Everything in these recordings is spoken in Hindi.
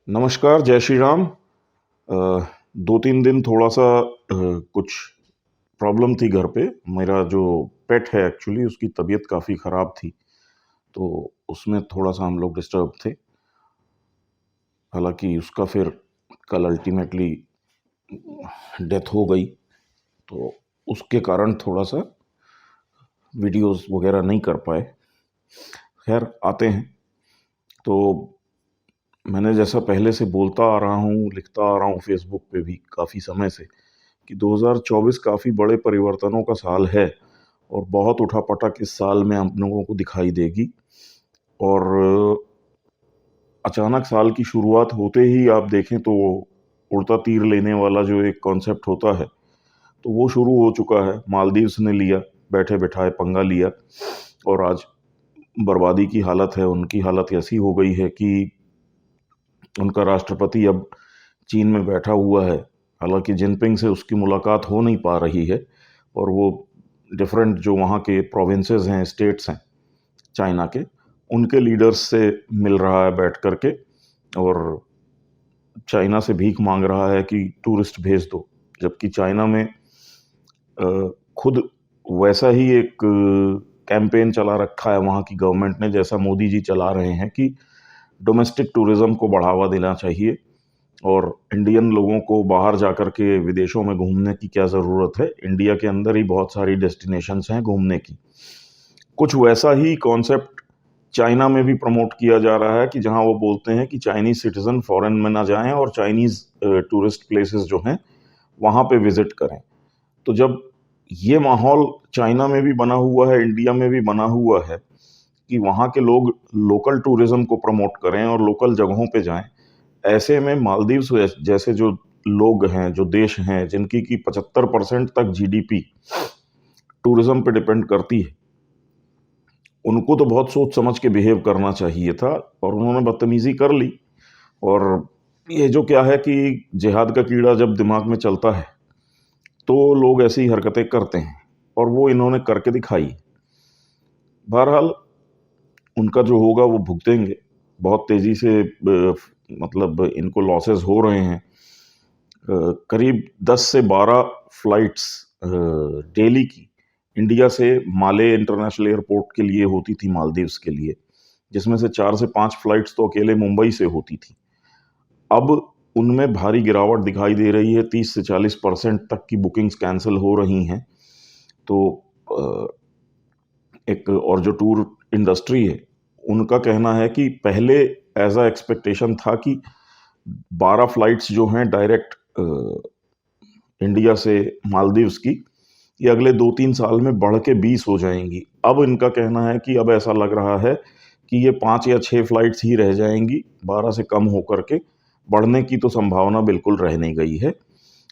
नमस्कार, जय श्री राम। 2-3 दिन थोड़ा-सा कुछ प्रॉब्लम थी घर पे। मेरा जो पेट है एक्चुअली उसकी तबीयत काफ़ी ख़राब थी, तो उसमें थोड़ा-सा हम लोग डिस्टर्ब थे। हालाँकि उसका फिर कल अल्टीमेटली डेथ हो गई, तो उसके कारण थोड़ा-सा वीडियोज़ वग़ैरह नहीं कर पाए। ख़ैर आते हैं, तो मैंने जैसा पहले से बोलता आ रहा हूँ, लिखता आ रहा हूँ फ़ेसबुक पे भी काफ़ी समय से कि 2024 काफ़ी बड़े परिवर्तनों का साल है और बहुत उठा-पटक इस साल में हम लोगों को दिखाई देगी। और अचानक साल की शुरुआत होते ही आप देखें तो उड़ता तीर लेने वाला जो एक कॉन्सेप्ट होता है, तो वो शुरू हो चुका है। मालदीव्स ने लिया, बैठे-बिठाए पंगा लिया और आज बर्बादी की हालत है। उनकी हालत ऐसी हो गई है कि उनका राष्ट्रपति अब चीन में बैठा हुआ है। हालाँकि जिनपिंग से उसकी मुलाकात हो नहीं पा रही है और वो डिफरेंट जो वहाँ के प्रोविंसेस हैं, स्टेट्स हैं चाइना के, उनके लीडर्स से मिल रहा है बैठ कर के और चाइना से भीख माँग रहा है कि टूरिस्ट भेज दो। जबकि चाइना में खुद वैसा ही एक कैंपेन चला रखा है वहाँ की गवर्नमेंट ने, जैसा मोदी जी चला रहे हैं कि डोमेस्टिक टूरिज़्म को बढ़ावा देना चाहिए और इंडियन लोगों को बाहर जाकर के विदेशों में घूमने की क्या ज़रूरत है, इंडिया के अंदर ही बहुत सारी डेस्टिनेशंस हैं घूमने की। कुछ वैसा ही कॉन्सेप्ट चाइना में भी प्रमोट किया जा रहा है कि जहाँ वो बोलते हैं कि चाइनीज़ सिटीज़न फ़ॉरेन में ना जाएँ और चाइनीज़ टूरिस्ट प्लेसेस जो हैं, वहाँ पे विज़िट करें। तो जब ये माहौल चाइना में भी बना हुआ है, इंडिया में भी बना हुआ है कि वहाँ के लोग लोकल टूरिज़्म को प्रमोट करें और लोकल जगहों पे जाएँ। ऐसे में मालदीव्स जैसे जो लोग हैं, जो देश हैं, जिनकी कि 75% तक जीडीपी टूरिज़्म पे डिपेंड करती है, उनको तो बहुत सोच समझ के बिहेव करना चाहिए था और उन्होंने बदतमीज़ी कर ली। और ये जो क्या है कि जिहाद का कीड़ा जब दिमाग में चलता है, तो लोग ऐसी हरकतें करते हैं और वो इन्होंने करके दिखाई। बहरहाल उनका जो होगा वो भुगतेंगे। बहुत तेज़ी से मतलब इनको लॉसेस हो रहे हैं। करीब 10 से 12 फ्लाइट्स डेली की इंडिया से माले इंटरनेशनल एयरपोर्ट के लिए होती थी मालदीव्स के लिए, जिसमें से 4 से 5 फ्लाइट्स तो अकेले मुंबई से होती थी। अब उनमें भारी गिरावट दिखाई दे रही है, 30 से 40% तक की बुकिंग्स कैंसल हो रही हैं। तो अ, एक और जो टूर इंडस्ट्री है, उनका कहना है कि पहले ऐज़ अ एक्सपेक्टेशन था कि 12 फ्लाइट्स जो हैं डायरेक्ट इंडिया से मालदीव्स की, ये अगले 2-3 साल में बढ़ के 20 हो जाएँगी। अब इनका कहना है कि अब ऐसा लग रहा है कि ये 5 या 6 फ्लाइट्स ही रह जाएँगी, 12 से कम होकर के, बढ़ने की तो संभावना बिल्कुल रह नहीं गई है।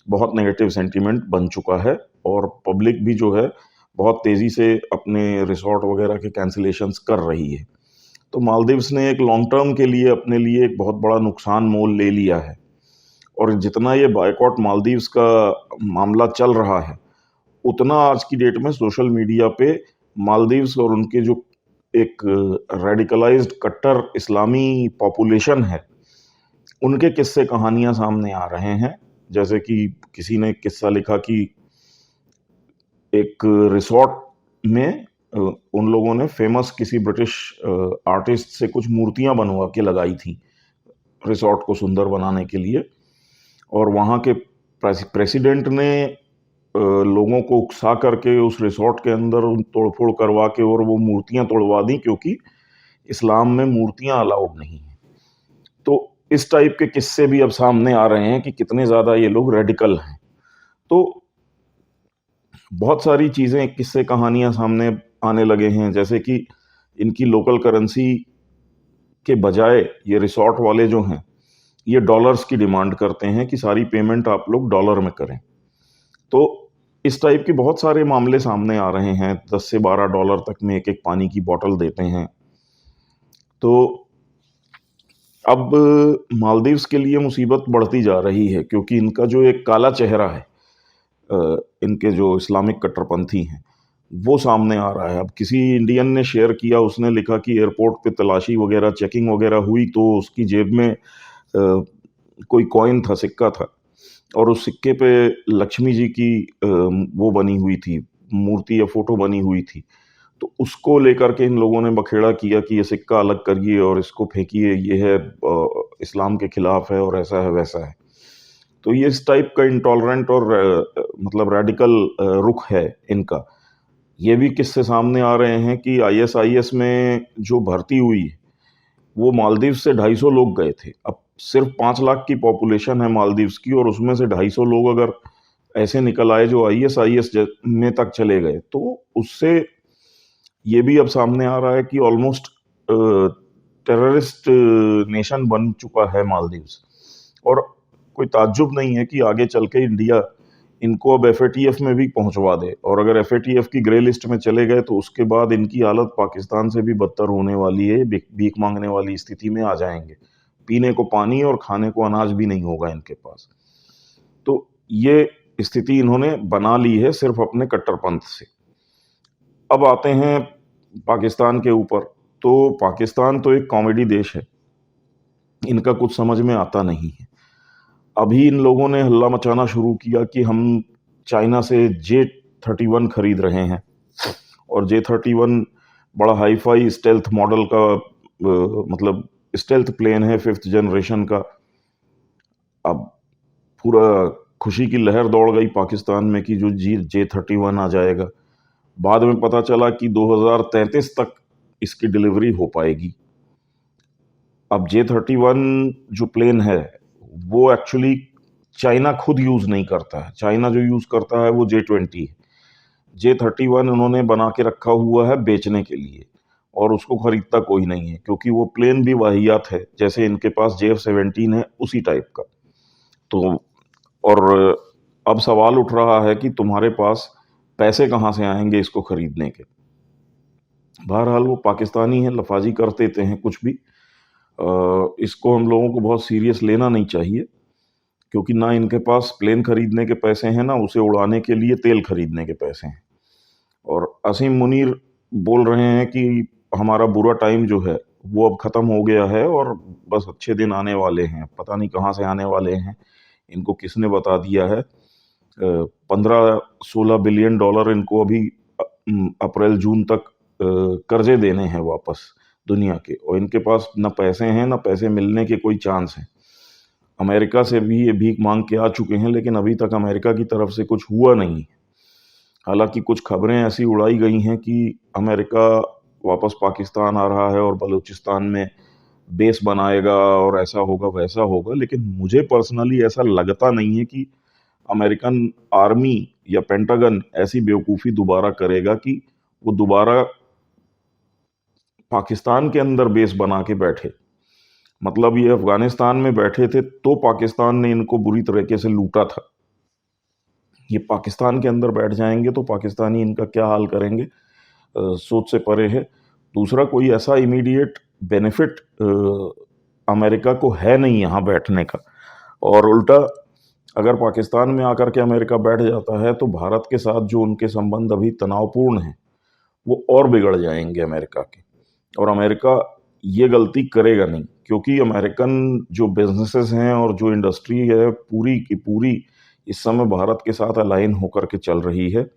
बहुत नेगेटिव सेंटीमेंट बन चुका है और पब्लिक भी जो है, बहुत तेज़ी से अपने रिसॉर्ट वगैरह के कैंसलेशंस कर रही है। तो मालदीव्स ने एक लॉन्ग टर्म के लिए अपने लिए एक बहुत बड़ा नुकसान मोल ले लिया है और जितना ये बॉयकॉट मालदीव्स का मामला चल रहा है, उतना आज की डेट में सोशल मीडिया पे मालदीव्स और उनके जो एक रेडिकलाइज्ड कट्टर इस्लामी पॉपुलेशन है, उनके किस्से कहानियाँ सामने आ रहे हैं। जैसे कि किसी ने एक किस्सा लिखा कि एक रिसॉर्ट में उन लोगों ने फ़ेमस किसी ब्रिटिश आर्टिस्ट से कुछ मूर्तियाँ बनवा के लगाई थी, रिसॉर्ट को सुंदर बनाने के लिए और वहाँ के प्रेसिडेंट ने लोगों को उकसा करके उस रिसॉर्ट के अंदर तोड़-फोड़ करवा के और वो मूर्तियाँ तोड़वा दी क्योंकि इस्लाम में मूर्तियाँ अलाउड नहीं हैं। तो इस टाइप के किस्से भी अब सामने आ रहे हैं कि कितने ज़्यादा ये लोग रेडिकल हैं। तो बहुत सारी चीज़ें, किस्से, कहानियाँ सामने आने लगे हैं, जैसे कि इनकी लोकल करेंसी के बजाय ये रिसॉर्ट वाले जो हैं, ये डॉलर्स की डिमांड करते हैं कि सारी पेमेंट आप लोग डॉलर में करें। तो इस टाइप के बहुत सारे मामले सामने आ रहे हैं, 10 से 12 डॉलर तक में एक-एक पानी की बॉटल देते हैं। तो अब मालदीव्स के लिए मुसीबत बढ़ती जा रही है क्योंकि इनका जो एक काला चेहरा है, इनके जो इस्लामिक कट्टरपंथी हैं, वो सामने आ रहा है। अब किसी इंडियन ने शेयर किया, उसने लिखा कि एयरपोर्ट पे तलाशी वगैरह, चेकिंग वगैरह हुई तो उसकी जेब में कोई कॉइन था, सिक्का था, और उस सिक्के पे लक्ष्मी जी की वो बनी हुई थी, मूर्ति या फोटो बनी हुई थी। तो उसको लेकर के इन लोगों ने बखेड़ा किया कि ये सिक्का अलग करिए और इसको फेंकिए, ये है इस्लाम के खिलाफ है और ऐसा है वैसा है। तो ये इस टाइप का इंटॉलरेंट और मतलब रेडिकल रुख है इनका। ये भी किस्से सामने आ रहे हैं कि आईएसआईएस में जो भर्ती हुई, वो मालदीव से 250 लोग गए थे। अब सिर्फ 5 लाख की पॉपुलेशन है मालदीव्स की, और उसमें से 250 लोग अगर ऐसे निकल आए जो आईएसआईएस में तक चले गए, तो उससे ये भी अब सामने आ रहा है कि ऑलमोस्ट टेररिस्ट नेशन बन चुका है मालदीव्स। और कोई ताज्जुब नहीं है कि आगे चल के इंडिया इनको अब एफएटीएफ में भी पहुंचवा दे, और अगर एफएटीएफ की ग्रे लिस्ट में चले गए तो उसके बाद इनकी हालत पाकिस्तान से भी बदतर होने वाली है। भीख मांगने वाली स्थिति में आ जाएंगे, पीने को पानी और खाने को अनाज भी नहीं होगा इनके पास। तो ये स्थिति इन्होंने बना ली है सिर्फ अपने कट्टरपंथ से। अब आते हैं पाकिस्तान के ऊपर। तो पाकिस्तान तो एक कॉमेडी देश है, इनका कुछ समझ में आता नहीं है। अभी इन लोगों ने हल्ला मचाना शुरू किया कि हम चाइना से J-31 खरीद रहे हैं, और J-31 बड़ा हाई फाई स्टेल्थ मॉडल का मतलब स्टेल्थ प्लेन है, 5th जनरेशन का। अब पूरा खुशी की लहर दौड़ गई पाकिस्तान में कि जो J-31 आ जाएगा। बाद में पता चला कि 2033 तक इसकी डिलीवरी हो पाएगी। अब J-31 जो प्लेन है, वो एक्चुअली चाइना खुद यूज नहीं करता है। चाइना जो यूज करता है वो J-20 है। J-31 उन्होंने बना के रखा हुआ है बेचने के लिए, और उसको खरीदता कोई नहीं है, क्योंकि वो प्लेन भी वाहियात है, जैसे इनके पास JF-17 है उसी टाइप का। तो और अब सवाल उठ रहा है कि तुम्हारे पास पैसे कहाँ से आएंगे इसको खरीदने के। बहरहाल वो पाकिस्तानी है, लफाजी कर देते हैं कुछ भी। इसको हम लोगों को बहुत सीरियस लेना नहीं चाहिए, क्योंकि ना इनके पास प्लेन खरीदने के पैसे हैं, ना उसे उड़ाने के लिए तेल खरीदने के पैसे हैं। और असीम मुनीर बोल रहे हैं कि हमारा बुरा टाइम जो है वो अब ख़त्म हो गया है और बस अच्छे दिन आने वाले हैं। पता नहीं कहाँ से आने वाले हैं, इनको किसने बता दिया है। 15-16 बिलियन डॉलर इनको अभी अप्रैल जून तक कर्जे देने हैं वापस दुनिया के, और इनके पास ना पैसे हैं ना पैसे मिलने के कोई चांस है। अमेरिका से भी ये भीख मांग के आ चुके हैं, लेकिन अभी तक अमेरिका की तरफ से कुछ हुआ नहीं। हालांकि कुछ खबरें ऐसी उड़ाई गई हैं कि अमेरिका वापस पाकिस्तान आ रहा है और बलूचिस्तान में बेस बनाएगा और ऐसा होगा वैसा होगा, लेकिन मुझे पर्सनली ऐसा लगता नहीं है कि अमेरिकन आर्मी या पेंटागन ऐसी बेवकूफ़ी दोबारा करेगा कि वो दोबारा पाकिस्तान के अंदर बेस बना के बैठे। मतलब ये अफगानिस्तान में बैठे थे तो पाकिस्तान ने इनको बुरी तरीके से लूटा था, ये पाकिस्तान के अंदर बैठ जाएंगे तो पाकिस्तानी इनका क्या हाल करेंगे, सोच से परे है। दूसरा, कोई ऐसा इमीडिएट बेनिफिट अमेरिका को है नहीं यहाँ बैठने का, और उल्टा अगर पाकिस्तान में आकर के अमेरिका बैठ जाता है तो भारत के साथ जो उनके संबंध अभी तनावपूर्ण हैं वो और बिगड़ जाएंगे अमेरिका के। और अमेरिका ये गलती करेगा नहीं, क्योंकि अमेरिकन जो बिजनेसेस हैं और जो इंडस्ट्री है पूरी की पूरी इस समय भारत के साथ अलाइन होकर के चल रही है।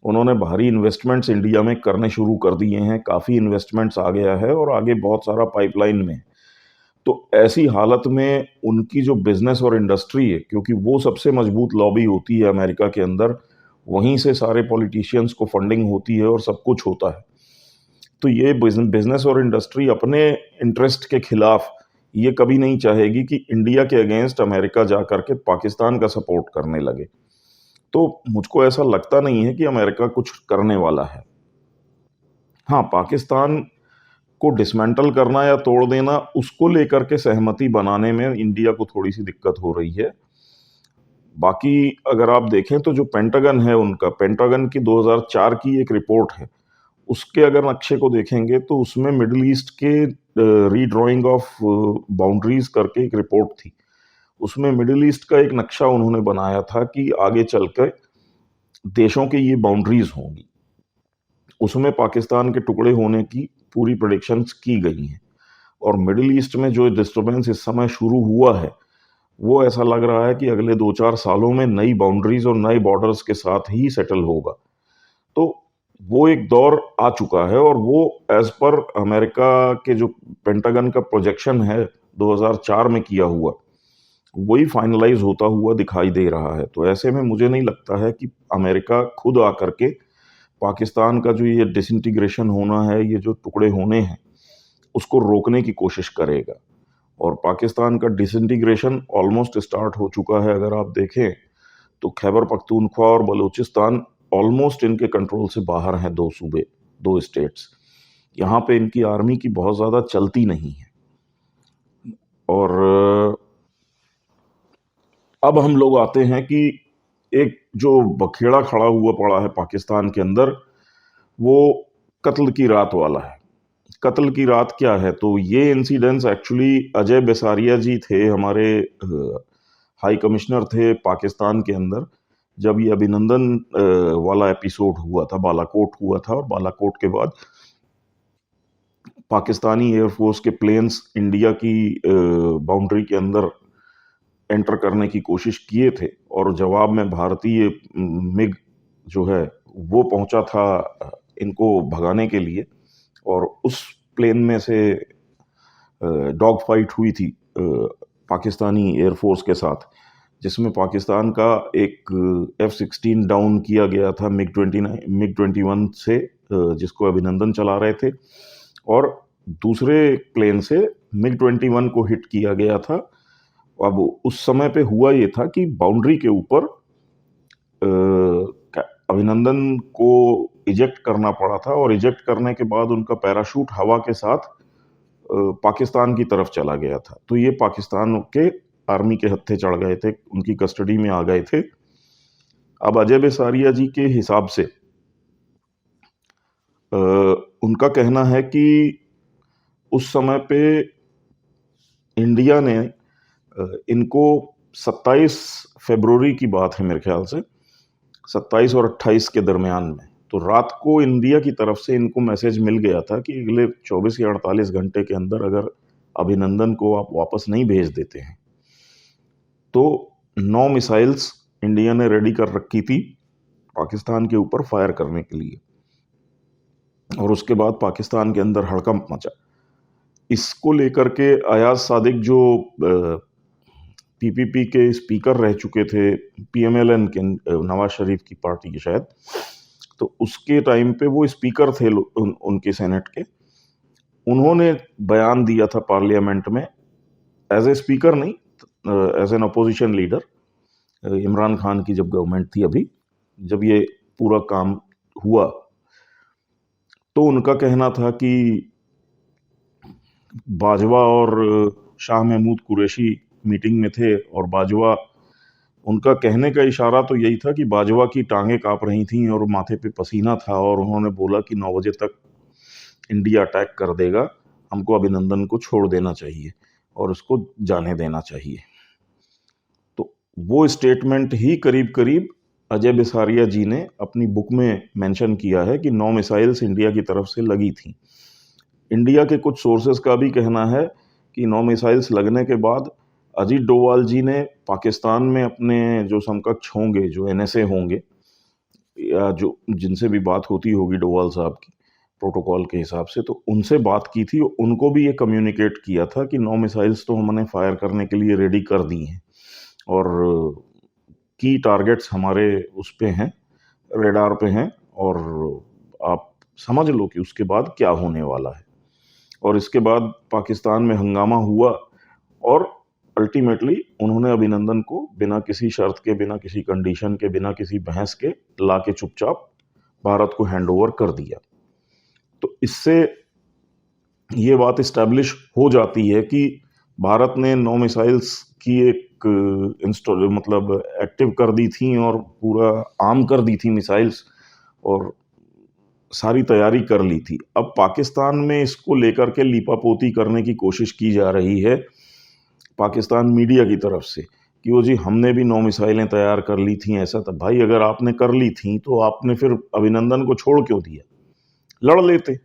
उन्होंने भारी इन्वेस्टमेंट्स इंडिया में करने शुरू कर दिए हैं, काफ़ी इन्वेस्टमेंट्स आ गया है और आगे बहुत सारा पाइपलाइन में। तो ऐसी हालत में उनकी जो बिजनेस और इंडस्ट्री है, क्योंकि वो सबसे मजबूत लॉबी होती है अमेरिका के अंदर, वहीं से सारे पॉलिटिशियंस को फंडिंग होती है और सब कुछ होता है। तो ये बिजनेस और इंडस्ट्री अपने इंटरेस्ट के खिलाफ ये कभी नहीं चाहेगी कि इंडिया के अगेंस्ट अमेरिका जा करके पाकिस्तान का सपोर्ट करने लगे। तो मुझको ऐसा लगता नहीं है कि अमेरिका कुछ करने वाला है। हाँ, पाकिस्तान को डिसमेंटल करना या तोड़ देना, उसको लेकर के सहमति बनाने में इंडिया को थोड़ी सी दिक्कत हो रही है। बाकी अगर आप देखें तो जो पेंटागन है, उनका पेंटागन की 2004 की एक रिपोर्ट है, उसके अगर नक्शे को देखेंगे तो उसमें मिडिल ईस्ट के रीड्राइंग ऑफ बाउंड्रीज करके एक रिपोर्ट थी। उसमें मिडिल ईस्ट का एक नक्शा उन्होंने बनाया था कि आगे चलकर देशों की ये बाउंड्रीज होंगी। उसमें पाकिस्तान के टुकड़े होने की पूरी प्रेडिक्शंस की गई हैं। और मिडिल ईस्ट में जो डिस्टर्बेंस इस समय शुरू हुआ है, वो ऐसा लग रहा है कि अगले 2-4 सालों में नई बाउंड्रीज और नए बॉर्डर्स के साथ ही सेटल होगा। तो वो एक दौर आ चुका है और वो एज पर अमेरिका के जो पेंटागन का प्रोजेक्शन है 2004 में किया हुआ, वही फाइनलाइज होता हुआ दिखाई दे रहा है। तो ऐसे में मुझे नहीं लगता है कि अमेरिका खुद आकर के पाकिस्तान का जो ये डिसइंटीग्रेशन होना है, ये जो टुकड़े होने हैं, उसको रोकने की कोशिश करेगा। और पाकिस्तान का डिसइंटीग्रेशन ऑलमोस्ट स्टार्ट हो चुका है। अगर आप देखें तो खैबर पख्तूनख्वा और बलूचिस्तान ऑलमोस्ट इनके कंट्रोल से बाहर हैं, दो सूबे, दो स्टेट्स। यहाँ पे इनकी आर्मी की बहुत ज़्यादा चलती नहीं है। और अब हम लोग आते हैं कि एक जो बखेड़ा खड़ा हुआ पड़ा है पाकिस्तान के अंदर, वो कत्ल की रात वाला है। कत्ल की रात क्या है? तो ये इंसिडेंट्स एक्चुअली अजय बिसारिया जी थे, हमारे हाई कमिश्नर थे पाकिस्तान के अंदर, जब ये अभिनंदन वाला एपिसोड हुआ था, बालाकोट हुआ था। और बालाकोट के बाद पाकिस्तानी एयरफोर्स के प्लेन्स इंडिया की बाउंड्री के अंदर एंटर करने की कोशिश किए थे और जवाब में भारतीय मिग जो है वो पहुंचा था इनको भगाने के लिए। और उस प्लेन में से डॉग फाइट हुई थी पाकिस्तानी एयरफोर्स के साथ, जिसमें पाकिस्तान का एक F-16 डाउन किया गया था मिग-21 से, जिसको अभिनंदन चला रहे थे, और दूसरे प्लेन से मिग-21 को हिट किया गया था। अब उस समय पे हुआ ये था कि बाउंड्री के ऊपर अभिनंदन को इजेक्ट करना पड़ा था, और इजेक्ट करने के बाद उनका पैराशूट हवा के साथ पाकिस्तान की तरफ चला गया था। तो ये पाकिस्तान के आर्मी के हत्थे चढ़ गए थे, उनकी कस्टडी में आ गए थे। अब अजय बिसारिया जी के हिसाब से उनका कहना है कि उस समय पे इंडिया ने इनको 27 फरवरी की बात है मेरे ख्याल से, 27 और 28 के दरमियान में, तो रात को इंडिया की तरफ से इनको मैसेज मिल गया था कि अगले 24 या 48 घंटे के अंदर अगर अभिनंदन को आप वापस नहीं भेज देते हैं तो 9 मिसाइल्स इंडिया ने रेडी कर रखी थी पाकिस्तान के ऊपर फायर करने के लिए। और उसके बाद पाकिस्तान के अंदर हड़कंप मचा। इसको लेकर के अयाज सादिक जो पीपीपी के स्पीकर रह चुके थे, पीएमएलएन के, नवाज शरीफ की पार्टी के शायद, तो उसके टाइम पे वो स्पीकर थे उनके सेनेट के, उन्होंने बयान दिया था पार्लियामेंट में, एज ए स्पीकर नहीं, as an opposition leader, Imran Khan की जब गवर्नमेंट थी अभी, जब ये पूरा काम हुआ, तो उनका कहना था कि बाजवा और शाह महमूद कुरैशी मीटिंग में थे, और बाजवा, उनका कहने का इशारा तो यही था कि बाजवा की टांगें कांप रही थीं और माथे पे पसीना था, और उन्होंने बोला कि 9 बजे तक इंडिया अटैक कर देगा, हमको अभिनंदन को छोड़ देना चाहिए और उसको जाने देना चाहिए। तो वो स्टेटमेंट ही करीब करीब अजय बिसारिया जी ने अपनी बुक में मेंशन किया है कि 9 मिसाइल्स इंडिया की तरफ से लगी थी। इंडिया के कुछ सोर्सेस का भी कहना है कि 9 मिसाइल्स लगने के बाद अजीत डोवाल जी ने पाकिस्तान में अपने जो समकक्ष होंगे, जो एनएसए होंगे, या जो जिनसे भी बात होती होगी डोवाल साहब की प्रोटोकॉल के हिसाब से, तो उनसे बात की थी, उनको भी ये कम्युनिकेट किया था कि 9 मिसाइल्स तो हमने फायर करने के लिए रेडी कर दी हैं, और की टारगेट्स हमारे उस पे हैं, रेडार पे हैं, और आप समझ लो कि उसके बाद क्या होने वाला है। और इसके बाद पाकिस्तान में हंगामा हुआ, और अल्टीमेटली उन्होंने अभिनंदन को बिना किसी शर्त के, बिना किसी कंडीशन के, बिना किसी बहस के ला के चुपचाप भारत को हैंड ओवर कर दिया। तो इससे ये बात इस्टेब्लिश हो जाती है कि भारत ने 9 मिसाइल्स की एक इंस्टॉल मतलब एक्टिव कर दी थी और पूरा आर्म कर दी थी मिसाइल्स, और सारी तैयारी कर ली थी। अब पाकिस्तान में इसको लेकर के लीपापोती करने की कोशिश की जा रही है पाकिस्तान मीडिया की तरफ से कि वो जी हमने भी 9 मिसाइलें तैयार कर ली थी, ऐसा था। भाई अगर आपने कर ली थी तो आपने फिर अभिनंदन को छोड़ क्यों दिया? लड़ लेते,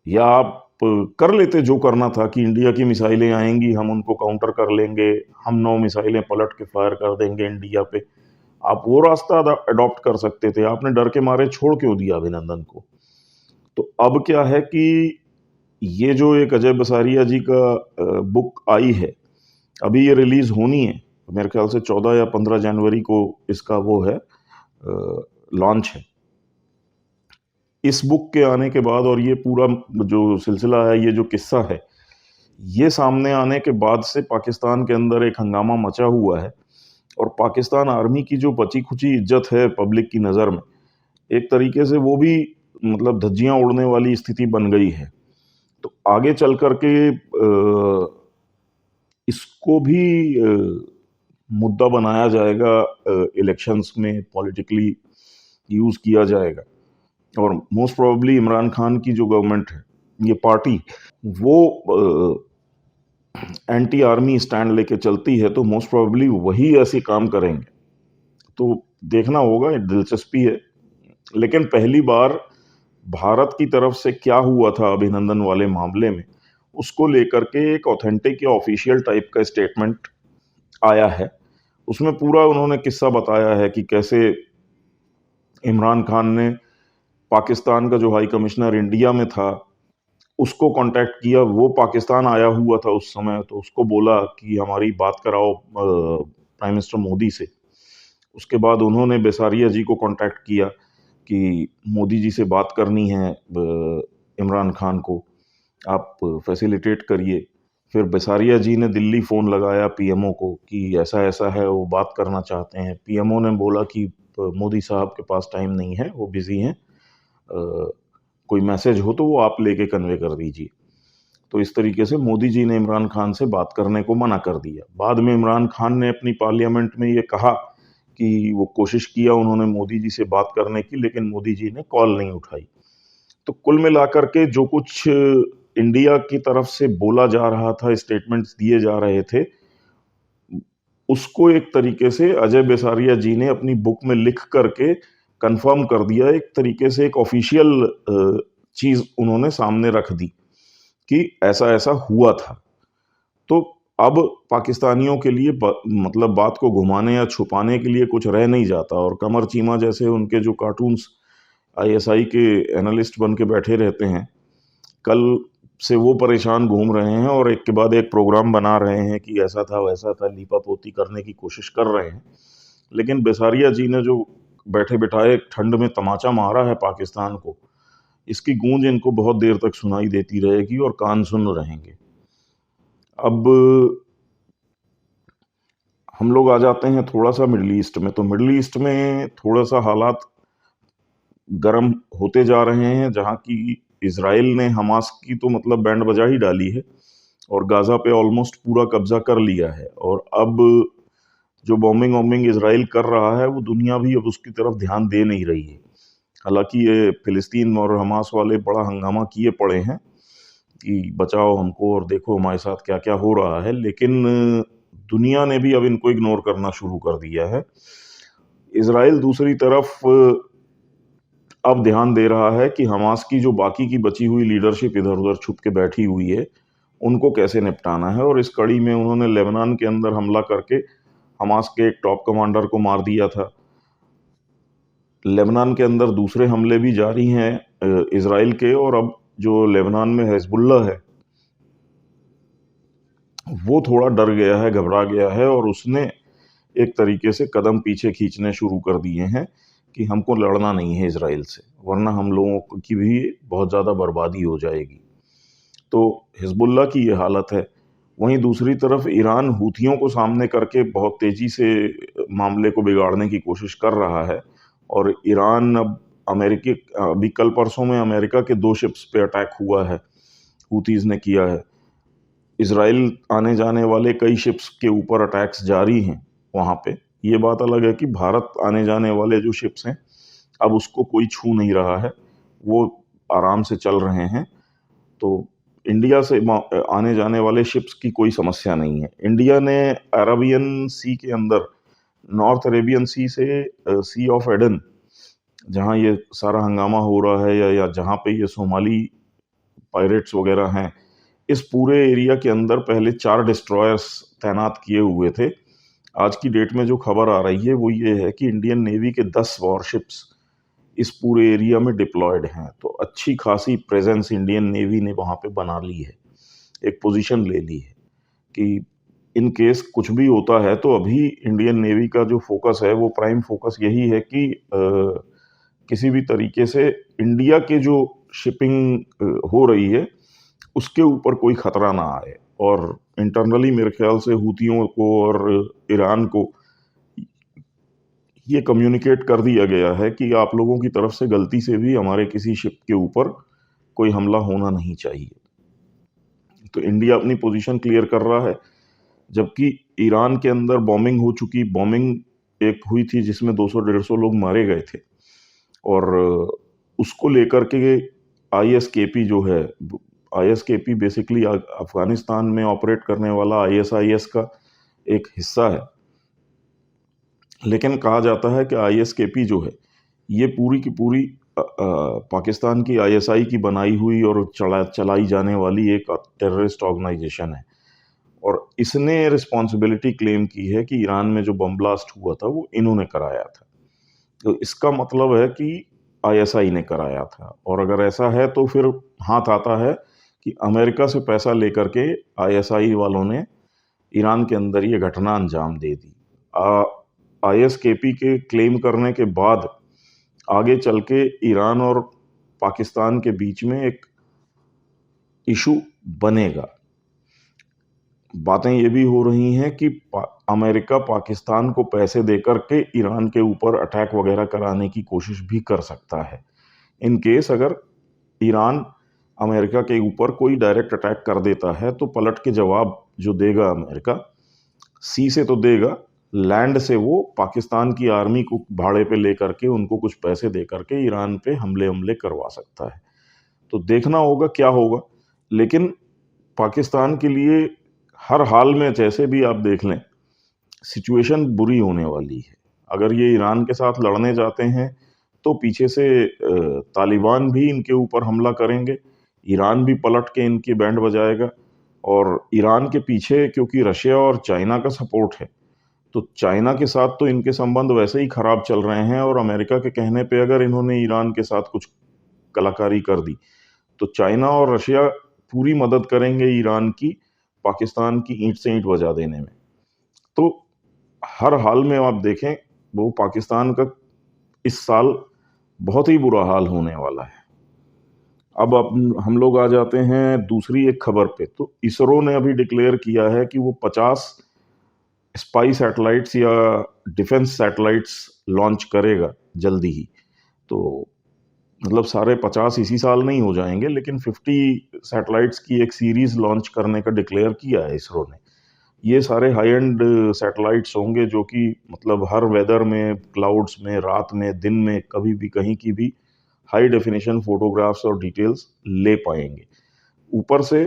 या आप कर लेते जो करना था कि इंडिया की मिसाइलें आएंगी, हम उनको काउंटर कर लेंगे, हम 9 मिसाइलें पलट के फायर कर देंगे इंडिया पे। आप वो रास्ता अडॉप्ट कर सकते थे, आपने डर के मारे छोड़ क्यों दिया अभिनंदन को? तो अब क्या है कि ये जो एक अजय बसारिया जी का बुक आई है, अभी ये रिलीज होनी है, मेरे ख्याल से 14 या 15 जनवरी को इसका वो है, लॉन्च है। इस बुक के आने के बाद और ये पूरा जो सिलसिला है, ये जो किस्सा है, ये सामने आने के बाद से पाकिस्तान के अंदर एक हंगामा मचा हुआ है और पाकिस्तान आर्मी की जो बची खुची इज्जत है पब्लिक की नज़र में, एक तरीके से वो भी मतलब धज्जियां उड़ने वाली स्थिति बन गई है। तो आगे चल करके इसको भी मुद्दा बनाया जाएगा, इलेक्शंस में पॉलिटिकली यूज किया जाएगा और मोस्ट प्रोबेबली इमरान खान की जो गवर्नमेंट है, ये पार्टी, वो एंटी आर्मी स्टैंड लेके चलती है, तो मोस्ट प्रोबेबली वही ऐसे काम करेंगे। तो देखना होगा, दिलचस्पी है। लेकिन पहली बार भारत की तरफ से क्या हुआ था अभिनंदन वाले मामले में, उसको लेकर के एक ऑथेंटिक या ऑफिशियल टाइप का स्टेटमेंट आया है। उसमें पूरा उन्होंने किस्सा बताया है कि कैसे इमरान खान ने पाकिस्तान का जो हाई कमिश्नर इंडिया में था उसको कांटेक्ट किया, वो पाकिस्तान आया हुआ था उस समय, तो उसको बोला कि हमारी बात कराओ प्राइम मिनिस्टर मोदी से। उसके बाद उन्होंने बेसारिया जी को कांटेक्ट किया कि मोदी जी से बात करनी है, इमरान खान को आप फैसिलिटेट करिए। फिर बेसारिया जी ने दिल्ली फ़ोन लगाया पीएमओ को कि ऐसा ऐसा है, वो बात करना चाहते हैं। पीएमओ ने बोला कि मोदी साहब के पास टाइम नहीं है, वो बिज़ी हैं, कोई मैसेज हो तो वो आप लेके कन्वे कर दीजिए। तो इस तरीके से मोदी जी ने इमरान खान से बात करने को मना कर दिया। बाद में इमरान खान ने अपनी पार्लियामेंट में ये कहा कि वो कोशिश किया उन्होंने मोदी जी से बात करने की, लेकिन मोदी जी ने कॉल नहीं उठाई। तो कुल मिलाकर के जो कुछ इंडिया की तरफ से बोला जा रहा था, स्टेटमेंट्स दिए जा रहे थे, उसको एक तरीके से अजय बेसारिया जी ने अपनी बुक में लिख करके कंफर्म कर दिया। एक तरीके से एक ऑफिशियल चीज उन्होंने सामने रख दी कि ऐसा ऐसा हुआ था। तो अब पाकिस्तानियों के लिए मतलब बात को घुमाने या छुपाने के लिए कुछ रह नहीं जाता और कमर चीमा जैसे उनके जो कार्टून्स आईएसआई के एनालिस्ट बन के बैठे रहते हैं, कल से वो परेशान घूम रहे हैं और एक के बाद एक प्रोग्राम बना रहे हैं कि ऐसा था वैसा था, लीपापोती करने की कोशिश कर रहे हैं। लेकिन बेसारिया जी ने जो बैठे बिठाए ठंड में तमाचा मारा है पाकिस्तान को, इसकी गूंज इनको बहुत देर तक सुनाई देती रहेगी और कान सुन रहेंगे। अब हम लोग आ जाते हैं थोड़ा सा मिडल ईस्ट में। तो मिडल ईस्ट में थोड़ा सा हालात गर्म होते जा रहे हैं, जहां की इसराइल ने हमास की तो मतलब बैंड बजा ही डाली है और गाजा पे ऑलमोस्ट पूरा कब्जा कर लिया है। और अब जो बॉम्बिंग वॉम्बिंग इसराइल कर रहा है, वो दुनिया भी अब उसकी तरफ ध्यान दे नहीं रही है। हालांकि ये फिलिस्तीन और हमास वाले बड़ा हंगामा किए पड़े हैं कि बचाओ हमको और देखो हमारे साथ क्या क्या हो रहा है, लेकिन दुनिया ने भी अब इनको इग्नोर करना शुरू कर दिया है। इसराइल दूसरी तरफ अब ध्यान दे रहा है कि हमास की जो बाकी की बची हुई लीडरशिप इधर उधर छुप के बैठी हुई है, उनको कैसे निपटाना है। और इस कड़ी में उन्होंने लेबनान के अंदर हमला करके हमास के एक टॉप कमांडर को मार दिया था। लेबनान के अंदर दूसरे हमले भी जारी हैं इसराइल के, और अब जो लेबनान में हिजबुल्लाह है वो थोड़ा डर गया है, घबरा गया है और उसने एक तरीके से कदम पीछे खींचने शुरू कर दिए हैं कि हमको लड़ना नहीं है इसराइल से, वरना हम लोगों की भी बहुत ज़्यादा बर्बादी हो जाएगी। तो हिजबुल्लाह की ये हालत है। वहीं दूसरी तरफ ईरान हूथियों को सामने करके बहुत तेज़ी से मामले को बिगाड़ने की कोशिश कर रहा है और ईरान अब अमेरिकी अभी कल परसों में अमेरिका के 2 शिप्स पे अटैक हुआ है, हूथीज़ ने किया है। इसराइल आने जाने वाले कई शिप्स के ऊपर अटैक्स जारी हैं वहाँ पे। ये बात अलग है कि भारत आने जाने वाले जो शिप्स हैं, अब उसको कोई छू नहीं रहा है, वो आराम से चल रहे हैं। तो इंडिया से आने जाने वाले शिप्स की कोई समस्या नहीं है। इंडिया ने अरबियन सी के अंदर, नॉर्थ अरेबियन सी से सी ऑफ एडन, जहाँ ये सारा हंगामा हो रहा है या जहाँ पे ये सोमाली पायरेट्स वगैरह हैं, इस पूरे एरिया के अंदर पहले 4 डिस्ट्रॉयर्स तैनात किए हुए थे। आज की डेट में जो खबर आ रही है वो ये है कि इंडियन नेवी के 10 वॉरशिप्स इस पूरे एरिया में डिप्लॉयड हैं। तो अच्छी खासी प्रेजेंस इंडियन नेवी ने वहाँ पे बना ली है, एक पोजीशन ले ली है कि इन केस कुछ भी होता है तो अभी इंडियन नेवी का जो फोकस है वो प्राइम फोकस यही है कि किसी भी तरीके से इंडिया के जो शिपिंग हो रही है उसके ऊपर कोई खतरा ना आए। और इंटरनली मेरे ख्याल से हूतियों को और ईरान को ये कम्युनिकेट कर दिया गया है कि आप लोगों की तरफ से गलती से भी हमारे किसी शिप के ऊपर कोई हमला होना नहीं चाहिए। तो इंडिया अपनी पोजीशन क्लियर कर रहा है, जबकि ईरान के अंदर बॉम्बिंग एक हुई थी जिसमें 200-150 लोग मारे गए थे। और उसको लेकर के आईएसकेपी जो है, आईएसकेपी बेसिकली अफगानिस्तान में ऑपरेट करने वाला आईएसआईएस का एक हिस्सा है। लेकिन कहा जाता है कि आईएसकेपी जो है ये पूरी की पूरी पाकिस्तान की आईएसआई की बनाई हुई और चलाई जाने वाली एक टेररिस्ट ऑर्गेनाइजेशन है। और इसने रिस्पॉन्सिबिलिटी क्लेम की है कि ईरान में जो बम ब्लास्ट हुआ था वो इन्होंने कराया था। तो इसका मतलब है कि आईएसआई ने कराया था। और अगर ऐसा है तो फिर हाथ आता है कि अमेरिका से पैसा लेकर के आईएसआई वालों ने ईरान के अंदर ये घटना अंजाम दे दी। आईएसकेपी के क्लेम करने के बाद आगे चल के ईरान और पाकिस्तान के बीच में एक इशू बनेगा। बातें ये भी हो रही हैं कि अमेरिका पाकिस्तान को पैसे देकर के ईरान के ऊपर अटैक वगैरह कराने की कोशिश भी कर सकता है। इन केस अगर ईरान अमेरिका के ऊपर कोई डायरेक्ट अटैक कर देता है तो पलट के जवाब जो देगा अमेरिका, सी से तो देगा, लैंड से वो पाकिस्तान की आर्मी को भाड़े पे लेकर के उनको कुछ पैसे दे करके ईरान पे हमले करवा सकता है। तो देखना होगा क्या होगा। लेकिन पाकिस्तान के लिए हर हाल में जैसे भी आप देख लें, सिचुएशन बुरी होने वाली है। अगर ये ईरान के साथ लड़ने जाते हैं तो पीछे से तालिबान भी इनके ऊपर हमला करेंगे, ईरान भी पलट के इनकी बैंड बजाएगा। और ईरान के पीछे क्योंकि रशिया और चाइना का सपोर्ट है, तो चाइना के साथ तो इनके संबंध वैसे ही खराब चल रहे हैं। और अमेरिका के कहने पे अगर इन्होंने ईरान के साथ कुछ कलाकारी कर दी तो चाइना और रशिया पूरी मदद करेंगे ईरान की पाकिस्तान की ईंट से ईंट बजा देने में। तो हर हाल में आप देखें वो पाकिस्तान का इस साल बहुत ही बुरा हाल होने वाला है। अब हम लोग आ जाते हैं दूसरी एक खबर पे। तो इसरो ने अभी डिक्लेयर किया है कि वो 50 स्पाई सैटेलाइट्स या डिफेंस सैटेलाइट्स लॉन्च करेगा जल्दी ही। तो मतलब सारे 50 इसी साल नहीं हो जाएंगे, लेकिन 50 सैटेलाइट्स की एक सीरीज लॉन्च करने का डिक्लेयर किया है इसरो ने। ये सारे हाई एंड सैटेलाइट्स होंगे जो कि मतलब हर वेदर में, क्लाउड्स में, रात में, दिन में, कभी भी कहीं की भी हाई डेफिनेशन फोटोग्राफ्स और डिटेल्स ले पाएंगे। ऊपर से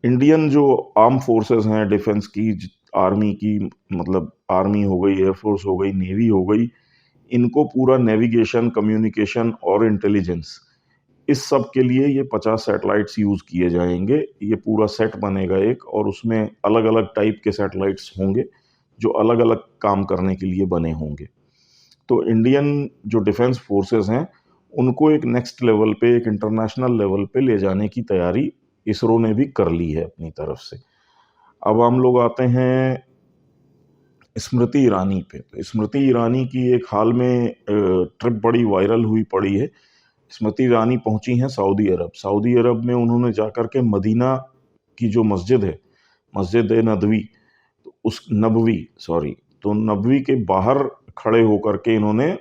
इंडियन जो आर्म फोर्सेस हैं डिफेंस की, आर्मी की, मतलब आर्मी हो गई, एयरफोर्स हो गई, नेवी हो गई, इनको पूरा नेविगेशन, कम्युनिकेशन और इंटेलिजेंस, इस सब के लिए ये 50 सैटेलाइट्स यूज़ किए जाएंगे। ये पूरा सेट बनेगा एक, और उसमें अलग अलग टाइप के सैटेलाइट्स होंगे जो अलग अलग काम करने के लिए बने होंगे। तो इंडियन जो डिफेंस फोर्सेस हैं उनको एक नेक्स्ट लेवल पे, एक इंटरनेशनल लेवल पे ले जाने की तैयारी इसरो ने भी कर ली है अपनी तरफ से। अब हम लोग आते हैं स्मृति ईरानी पे। तो स्मृति ईरानी की एक हाल में ट्रिप बड़ी वायरल हुई पड़ी है। स्मृति ईरानी पहुंची हैं सऊदी अरब। सऊदी अरब में उन्होंने जाकर के मदीना की जो मस्जिद है, मस्जिद नबवी, तो उस नबवी सॉरी तो नबवी के बाहर खड़े होकर के इन्होंने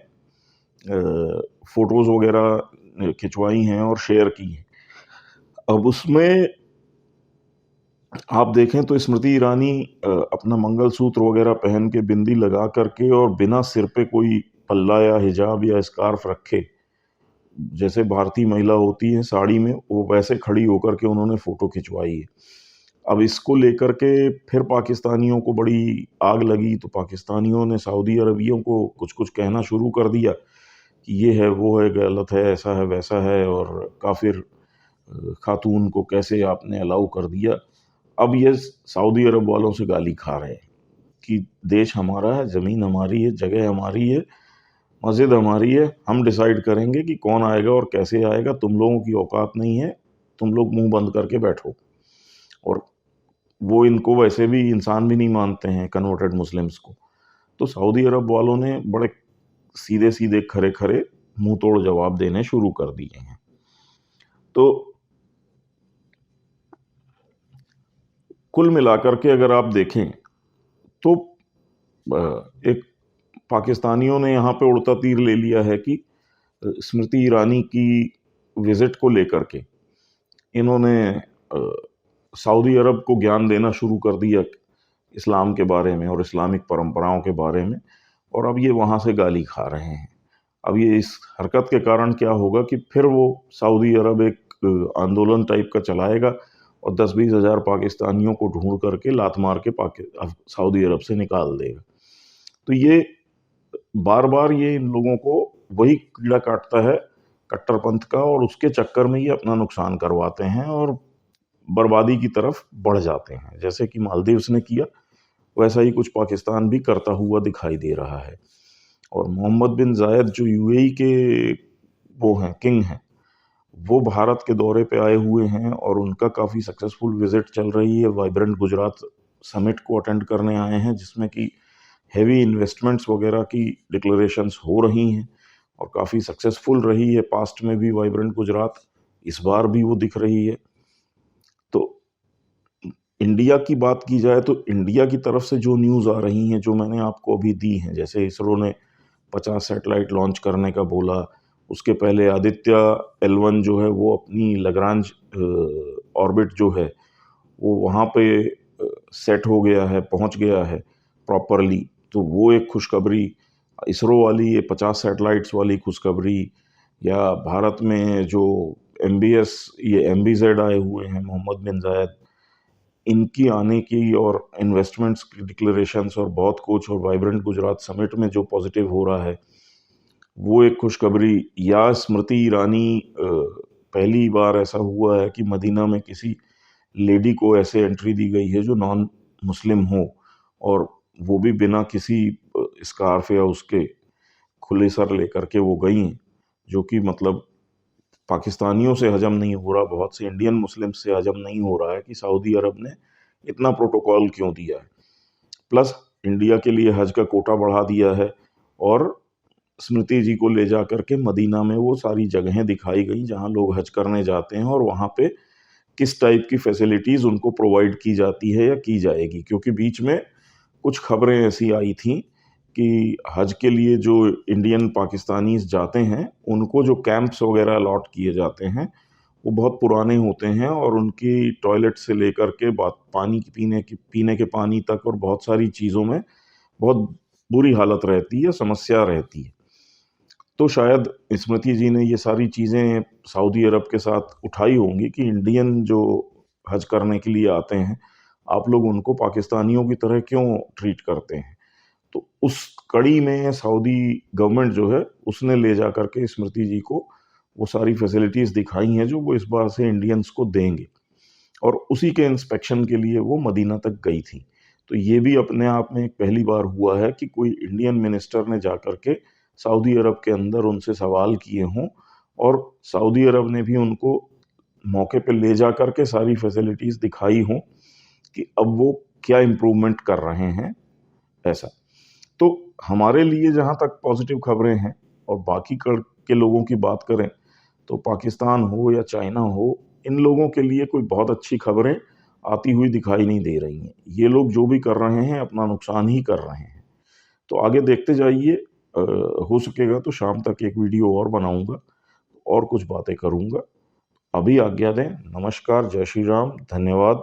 फोटोज वगैरह खिंचवाई हैं और शेयर की हैं। अब उसमें आप देखें तो स्मृति ईरानी अपना मंगलसूत्र वगैरह पहन के, बिंदी लगा करके, और बिना सिर पे कोई पल्ला या हिजाब या स्कार्फ रखे, जैसे भारतीय महिला होती है साड़ी में, वो वैसे खड़ी होकर के उन्होंने फोटो खिंचवाई है। अब इसको लेकर के फिर पाकिस्तानियों को बड़ी आग लगी। तो पाकिस्तानियों ने सऊदी अरबियों को कुछ कुछ कहना शुरू कर दिया कि ये है, वो है, गलत है, ऐसा है, वैसा है, और काफिर खातून को कैसे आपने अलाउ कर दिया। अब ये सऊदी अरब वालों से गाली खा रहे हैं कि देश हमारा है, ज़मीन हमारी है, जगह हमारी है, मस्जिद हमारी है, हम डिसाइड करेंगे कि कौन आएगा और कैसे आएगा, तुम लोगों की औकात नहीं है, तुम लोग मुंह बंद करके बैठो। और वो इनको वैसे भी इंसान भी नहीं मानते हैं, कन्वर्टेड मुस्लिम्स को। तो सऊदी अरब वालों ने बड़े सीधे सीधे खरे खरे मुंह तोड़ जवाब देने शुरू कर दिए हैं। तो कुल मिलाकर के अगर आप देखें तो एक पाकिस्तानियों ने यहाँ पे उड़ता तीर ले लिया है कि स्मृति ईरानी की विजिट को लेकर के इन्होंने सऊदी अरब को ज्ञान देना शुरू कर दिया इस्लाम के बारे में और इस्लामिक परंपराओं के बारे में, और अब ये वहाँ से गाली खा रहे हैं। अब ये इस हरकत के कारण क्या होगा कि फिर वो सऊदी अरब एक आंदोलन टाइप का चलाएगा और 10-20 हज़ार पाकिस्तानियों को ढूंढ करके लात मार के सऊदी अरब से निकाल देगा। तो ये बार बार ये इन लोगों को वही कीड़ा काटता है कट्टरपंथ का, और उसके चक्कर में ये अपना नुकसान करवाते हैं और बर्बादी की तरफ बढ़ जाते हैं। जैसे कि मालदीव्स ने किया, वैसा ही कुछ पाकिस्तान भी करता हुआ दिखाई दे रहा है। और मोहम्मद बिन जायद जो यूएई के वो हैं, किंग हैं, वो भारत के दौरे पे आए हुए हैं और उनका काफ़ी सक्सेसफुल विजिट चल रही है। वाइब्रेंट गुजरात समिट को अटेंड करने आए हैं, जिसमें कि हेवी इन्वेस्टमेंट्स वगैरह की डिक्लेरेशंस हो रही हैं और काफ़ी सक्सेसफुल रही है पास्ट में भी वाइब्रेंट गुजरात, इस बार भी वो दिख रही है। तो इंडिया की बात की जाए तो इंडिया की तरफ से जो न्यूज़ आ रही हैं, जो मैंने आपको अभी दी हैं, जैसे इसरो ने 50 सैटेलाइट लॉन्च करने का बोला, उसके पहले आदित्य L1 जो है वो अपनी लग्रांज ऑर्बिट जो है वो वहाँ पे सेट हो गया है, पहुँच गया है प्रॉपरली, तो वो एक खुशखबरी। इसरो वाली ये 50 सैटेलाइट्स वाली खुशखबरी, या भारत में जो MBS ये MBZ आए हुए हैं मोहम्मद बिन जायद, इनकी आने की और इन्वेस्टमेंट्स की डिक्लेरेशंस और बहुत कुछ, और वाइब्रेंट गुजरात समिट में जो पॉजिटिव हो रहा है वो एक खुशखबरी। या स्मृति ईरानी, पहली बार ऐसा हुआ है कि मदीना में किसी लेडी को ऐसे एंट्री दी गई है जो नॉन मुस्लिम हो, और वो भी बिना किसी स्कार्फ या उसके खुले सर लेकर के वो गई, जो कि मतलब पाकिस्तानियों से हजम नहीं हो रहा, बहुत से इंडियन मुस्लिम से हजम नहीं हो रहा है कि सऊदी अरब ने इतना प्रोटोकॉल क्यों दिया है। प्लस इंडिया के लिए हज का कोटा बढ़ा दिया है, और स्मृति जी को ले जा करके मदीना में वो सारी जगहें दिखाई गई जहां लोग हज करने जाते हैं, और वहां पे किस टाइप की फैसिलिटीज़ उनको प्रोवाइड की जाती है या की जाएगी। क्योंकि बीच में कुछ खबरें ऐसी आई थी कि हज के लिए जो इंडियन पाकिस्तानीज़ जाते हैं, उनको जो कैंप्स वगैरह अलॉट किए जाते हैं वो बहुत पुराने होते हैं, और उनकी टॉयलेट से लेकर के बात पानी की पीने के पानी तक और बहुत सारी चीज़ों में बहुत बुरी हालत रहती है, समस्या रहती है। तो शायद स्मृति जी ने ये सारी चीज़ें सऊदी अरब के साथ उठाई होंगी कि इंडियन जो हज करने के लिए आते हैं, आप लोग उनको पाकिस्तानियों की तरह क्यों ट्रीट करते हैं। तो उस कड़ी में सऊदी गवर्नमेंट जो है उसने ले जा करके स्मृति जी को वो सारी फैसिलिटीज़ दिखाई हैं जो वो इस बार से इंडियंस को देंगे, और उसी के इंस्पेक्शन के लिए वो मदीना तक गई थी। तो ये भी अपने आप में एक पहली बार हुआ है कि कोई इंडियन मिनिस्टर ने जा करके सऊदी अरब के अंदर उनसे सवाल किए हों, और सऊदी अरब ने भी उनको मौके पे ले जा करके सारी फैसिलिटीज़ दिखाई हों कि अब वो क्या इम्प्रूवमेंट कर रहे हैं, ऐसा। तो हमारे लिए जहाँ तक पॉजिटिव खबरें हैं, और बाकी के लोगों की बात करें तो पाकिस्तान हो या चाइना हो, इन लोगों के लिए कोई बहुत अच्छी खबरें आती हुई दिखाई नहीं दे रही हैं। ये लोग जो भी कर रहे हैं अपना नुकसान ही कर रहे हैं। तो आगे देखते जाइए, हो सकेगा तो शाम तक एक वीडियो और बनाऊंगा और कुछ बातें करूंगा। अभी आज्ञा दें। नमस्कार, जय श्री राम, धन्यवाद।